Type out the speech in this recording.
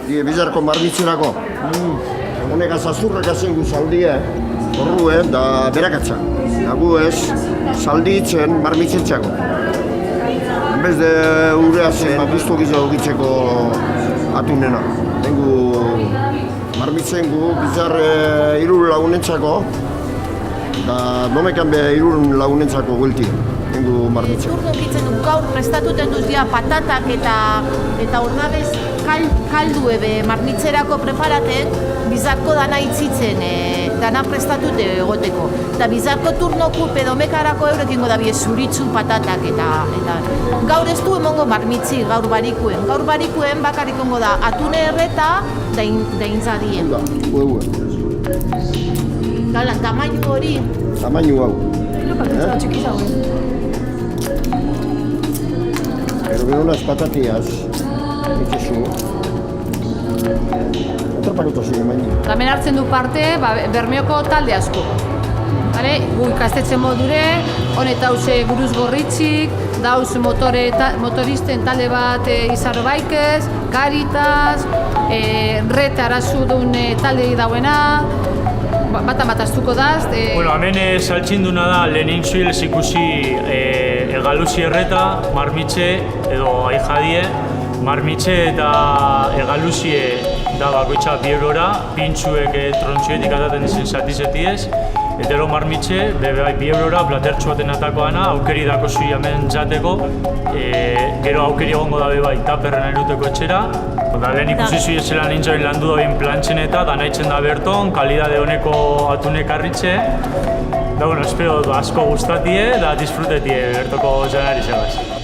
Bizarko marmitzerako. Honek azazurrak azengu zaldie, horruen, da berakatza. Nagu ez, zalditzen marmitzetxako. Enbez de urea zen, biztu gizago gitzeko atunena. Tengu marmitzengu, bizar irur lagunentzako, da domekan be irur lagunentzako guelti. Tengu marmitzen. Turno gitzen du, gaur prestatuten duz dira patatak eta ornabez kaldu ebe marmitzerako preparaten, bizarko dana itzitzen, dana prestatute egoteko. Eta bizarko turnoku pedomekarako eurekingo da bie zuritzu patatak eta gaur ez du emongo marmitzi, gaur barikuen. Gaur barikuen bakarikongo da atune erreta da intzadien. Gala, tamainu hori? Tamainu hau. Patata txiki zauen. Pero veo unas patatillas. Itxesu. Atrapatuta ziren baina. Hemen hartzen du parte Bermeoko talde asko. Gu ikastetxe modure, honet hause buruz gorritzik, dauz motoristen talde bat Izarro Baikez, Caritas, Red arazu duen talde dauena, bat aztuko daz. Hemen saltzinduna da lehenin zuhilez ikusi egaluzi erreta, marmitxe edo aijadie, marmitxe eta egaluzie da bakoitza 2 eurora, pintxuek trontxuetik ataten dizen zatizetiez, eta ero marmitxe, 2 eurora, platertxu baten atakoana, aukeri dako zui hemen jateko, gero aukeri egongo dabe bai taperren eruteko etxera, lehen ikusi zui ezelan nintzoen landu dabein plantxeneta, da nahitzen da berton, kalidade honeko atunek arritxe, da, espero asko gustatie, da disfrutetie bertoko janari zegaz.